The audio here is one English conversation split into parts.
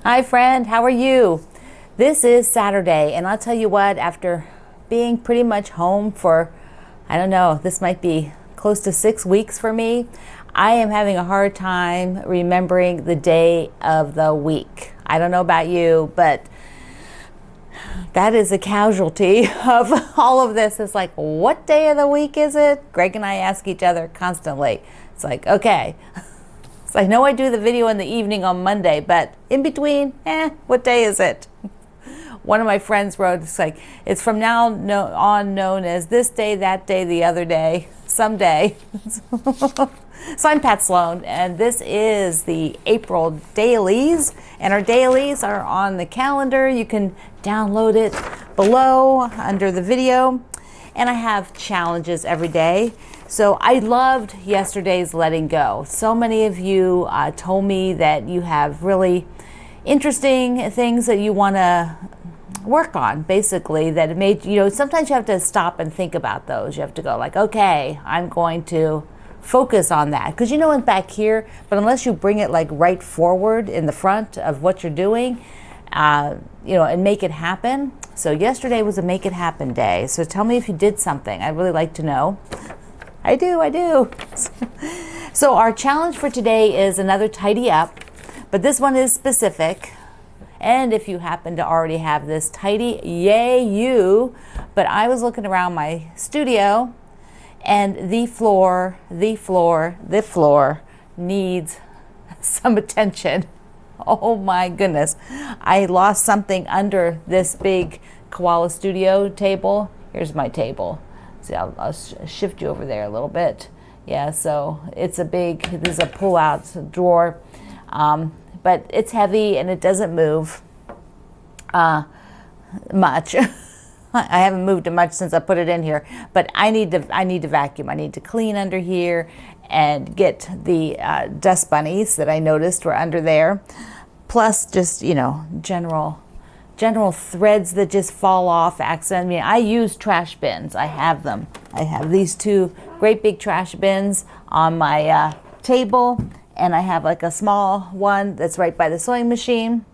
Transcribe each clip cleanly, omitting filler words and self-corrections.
Hi friend, how are you? This is Saturday, and I'll tell you what, after being pretty much home for, I don't know, this might be close to 6 weeks for me, I am having a hard time remembering the day of the week. I don't know about you, but that is a casualty of all of this. It's like, what day of the week is it? Greg and I ask each other constantly. It's like, okay. So I know I do the video in the evening on Monday, but in between, what day is it? One of my friends wrote, it's like, it's from now on known as this day, that day, the other day, someday. So I'm Pat Sloan, and this is the April dailies, and our dailies are on the calendar. You can download it below under the video, and I have challenges every day. So I loved yesterday's letting go. So many of you told me that you have really interesting things that you want to work on, basically, that it made, sometimes you have to stop and think about those. You have to go like, okay, I'm going to focus on that. Because it's back here, but unless you bring it like right forward in the front of what you're doing, and make it happen. So yesterday was a make it happen day. So tell me if you did something. I'd really like to know. I do. So our challenge for today is another tidy up, but this one is specific. And if you happen to already have this tidy, yay you. But I was looking around my studio, and the floor needs some attention. Oh my goodness. I lost something under this big koala studio table. Here's my table. See, I'll shift you over there a little bit. Yeah, so this is a pull-out drawer, but it's heavy and it doesn't move much. I haven't moved it much since I put it in here, but I need to vacuum. I need to clean under here and get the dust bunnies that I noticed were under there, plus just general threads that just fall off accidentally. I use trash bins. I have them. I have these two great big trash bins on my table, and I have like a small one that's right by the sewing machine.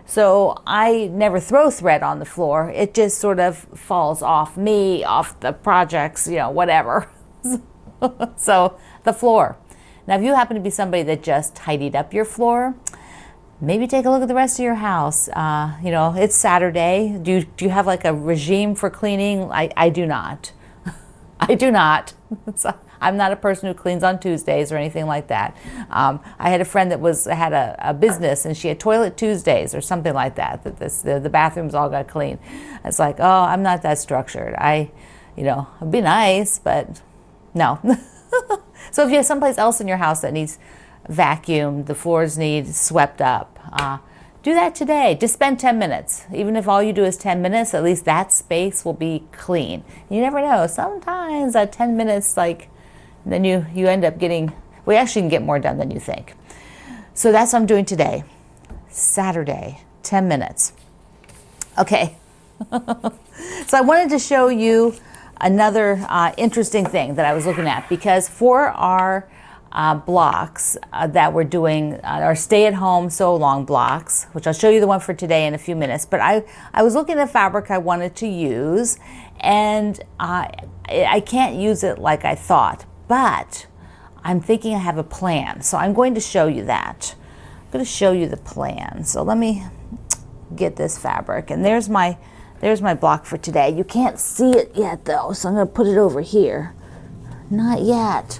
So I never throw thread on the floor. It just sort of falls off me, off the projects, whatever. So the floor. Now, if you happen to be somebody that just tidied up your floor, maybe take a look at the rest of your house. It's Saturday. Do you have like a regime for cleaning? I do not. I do not. I'm not a person who cleans on Tuesdays or anything like that. I had a friend that had a business, and she had toilet Tuesdays or something like that. The bathrooms all got clean. It's like, oh, I'm not that structured. It'd be nice, but no. So if you have someplace else in your house that needs vacuumed, the floors need swept up, do that today. Just spend 10 minutes. Even if all you do is 10 minutes, at least that space will be clean. You never know. Sometimes that 10 minutes, then you end up getting, we actually can get more done than you think. So that's what I'm doing today. Saturday, 10 minutes. Okay. So I wanted to show you another interesting thing that I was looking at, because for our blocks that we're doing, our stay-at-home sew-along blocks, which I'll show you the one for today in a few minutes, but I was looking at fabric I wanted to use, and I can't use it like I thought, but I'm thinking I have a plan, so I'm going to show you that. I'm going to show you the plan. So let me get this fabric, and there's my block for today. You can't see it yet though, so I'm going to put it over here. Not yet.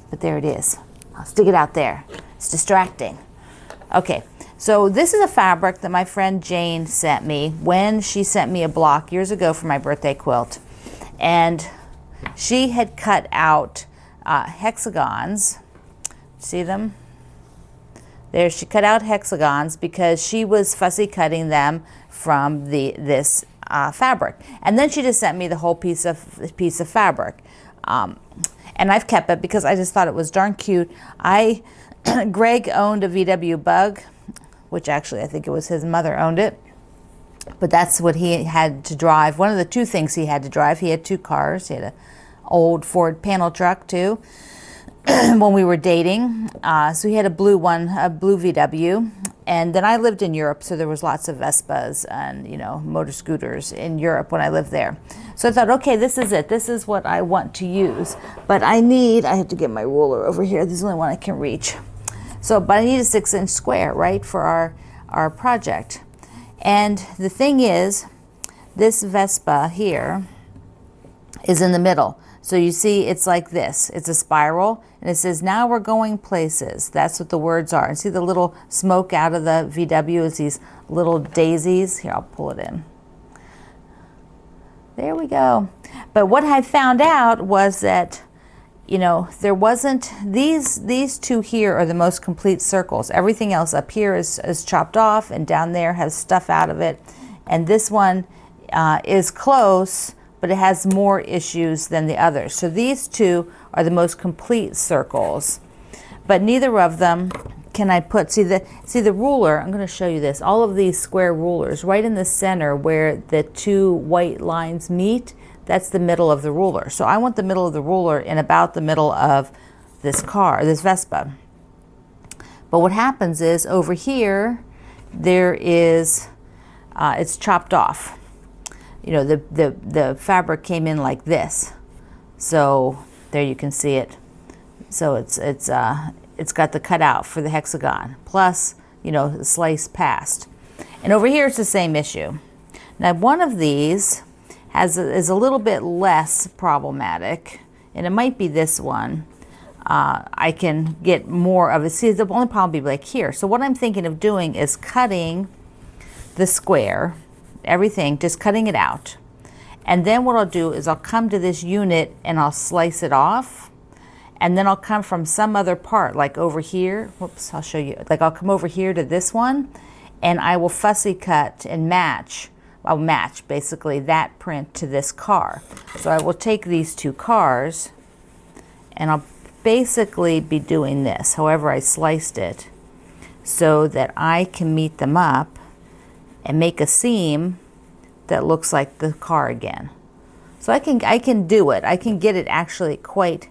But there it is. I'll stick it out there. It's distracting. Okay, so this is a fabric that my friend Jane sent me when she sent me a block years ago for my birthday quilt. And she had cut out hexagons. See them? There, she cut out hexagons because she was fussy cutting them from this fabric. And then she just sent me the whole piece of fabric. And I've kept it because I just thought it was darn cute. Greg owned a VW Bug, which actually I think it was his mother owned it. But that's what he had to drive. One of the two things he had to drive. He had two cars. He had an old Ford panel truck too. when we were dating. So he had a blue one, a blue VW, And then I lived in Europe, so there was lots of Vespas and, you know, motor scooters in Europe when I lived there. So I thought, okay, this is it. This is what I want to use. But I have to get my ruler over here. This is the only one I can reach. So, but I need a 6-inch square, right, for our project. And the thing is, this Vespa here is in the middle. So you see, it's like this. It's a spiral, and it says, now we're going places. That's what the words are. And see the little smoke out of the VW is these little daisies. Here, I'll pull it in. There we go. But what I found out was that, you know, there wasn't, these two here are the most complete circles. Everything else up here is chopped off, and down there has stuff out of it. And this one is close, but it has more issues than the others. So these two are the most complete circles, but neither of them can I put, see the ruler, I'm gonna show you this, all of these square rulers right in the center where the two white lines meet, that's the middle of the ruler. So I want the middle of the ruler in about the middle of this car, this Vespa. But what happens is over here, there is, it's chopped off. You know, the fabric came in like this. So there you can see it. So it's got the cutout for the hexagon, plus, you know, the slice past. And over here it's the same issue. Now one of these is a little bit less problematic, and it might be this one. I can get more of it. See, the only problem would be like here. So what I'm thinking of doing is cutting the square, everything, just cutting it out. And then what I'll do is I'll come to this unit and I'll slice it off. And then I'll come from some other part, like over here. Whoops, I'll show you. Like I'll come over here to this one, and I will fussy cut and match. I'll match basically that print to this car. So I will take these two cars, and I'll basically be doing this, however I sliced it, so that I can meet them up and make a seam that looks like the car again. So I can do it. I can get it actually quite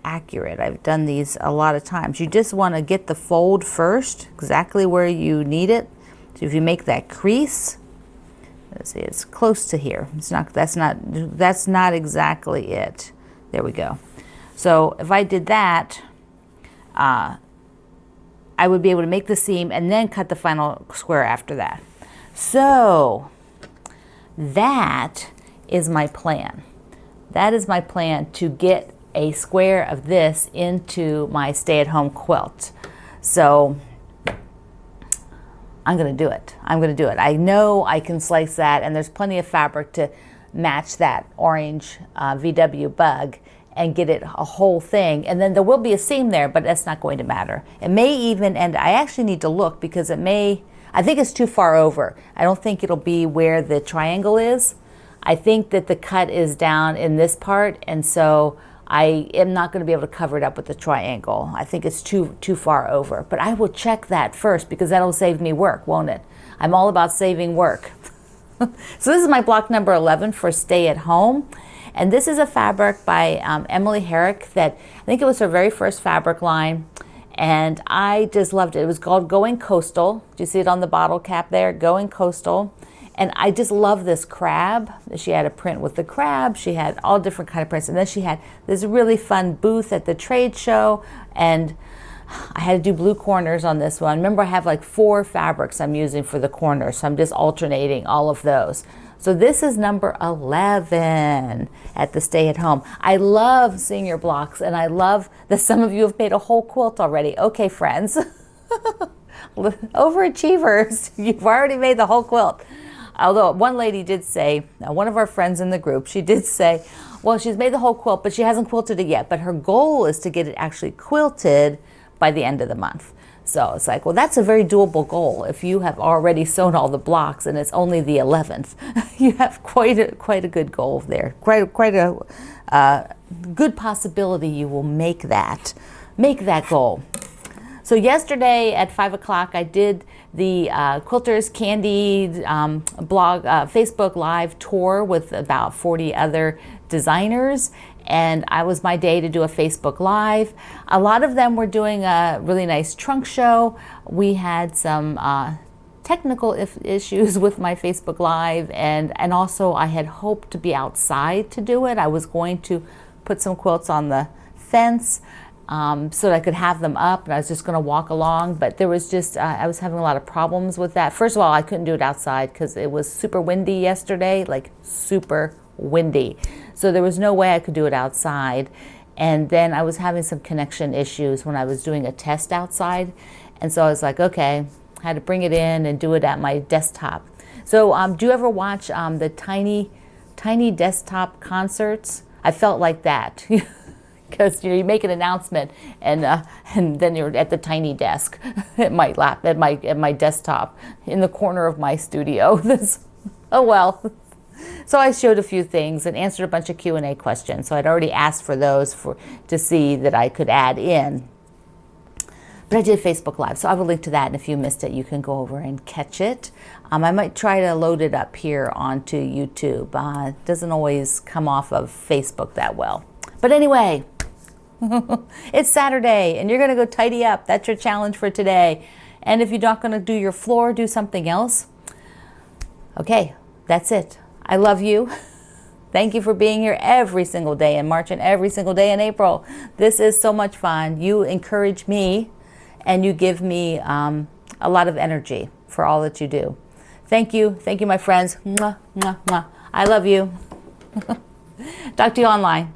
accurate. I've done these a lot of times. You just want to get the fold first, exactly where you need it. So if you make that crease, let's see, it's close to here. It's not. That's not exactly it. There we go. So if I did that, I would be able to make the seam and then cut the final square after that. So that is my plan. That is my plan to get a square of this into my stay-at-home quilt. So I'm gonna do it. I'm gonna do it. I know I can slice that, and there's plenty of fabric to match that orange VW bug and get it a whole thing. And then there will be a seam there, but that's not going to matter. It may even, and I actually need to look because it may, I think it's too far over. I don't think it'll be where the triangle is. I think that the cut is down in this part, and so I am not going to be able to cover it up with the triangle. I think it's too far over. But I will check that first because that'll save me work, won't it? I'm all about saving work. So this is my block number 11 for Stay at Home. And this is a fabric by Emily Herrick that I think it was her very first fabric line. And I just loved it. It was called Going Coastal. Do you see it on the bottle cap there? Going Coastal. And I just love this crab. She had a print with the crab. She had all different kind of prints. And then she had this really fun booth at the trade show. And I had to do blue corners on this one. Remember, I have like 4 fabrics I'm using for the corners. So I'm just alternating all of those. So this is number 11 at the Stay at Home. I love seeing your blocks, and I love that some of you have made a whole quilt already. Okay, friends. Overachievers. You've already made the whole quilt. Although one lady did say, one of our friends in the group, she did say, well, she's made the whole quilt, but she hasn't quilted it yet. But her goal is to get it actually quilted by the end of the month. So it's like, well, that's a very doable goal. If you have already sewn all the blocks and it's only the 11th, you have quite a good goal there. Quite a good possibility you will make that goal. So yesterday at 5 o'clock, I did the Quilters Candied blog, Facebook Live tour with about 40 other designers. and I was my day to do a Facebook Live. A lot of them were doing a really nice trunk show. We had some technical issues with my Facebook Live, and also I had hoped to be outside to do it. I was going to put some quilts on the fence so that I could have them up, and I was just going to walk along, but there was just, I was having a lot of problems with that. First of all, I couldn't do it outside because it was super windy yesterday, like super windy. So there was no way I could do it outside. And then I was having some connection issues when I was doing a test outside. And so I was like, okay, I had to bring it in and do it at my desktop. So do you ever watch the tiny desktop concerts? I felt like that. Because you make an announcement and then you're at the tiny desk at my desktop in the corner of my studio. Oh well. So I showed a few things and answered a bunch of Q&A questions. So I'd already asked for those to see that I could add in. But I did Facebook Live, so I will link to that, and if you missed it, you can go over and catch it. I might try to load it up here onto YouTube. It doesn't always come off of Facebook that well. But anyway, it's Saturday, and you're going to go tidy up. That's your challenge for today. And if you're not going to do your floor, do something else. Okay, that's it. I love you. Thank you for being here every single day in March and every single day in April. This is so much fun. You encourage me, and you give me a lot of energy for all that you do. Thank you. Thank you, my friends. Mwah, mwah, mwah. I love you. Talk to you online.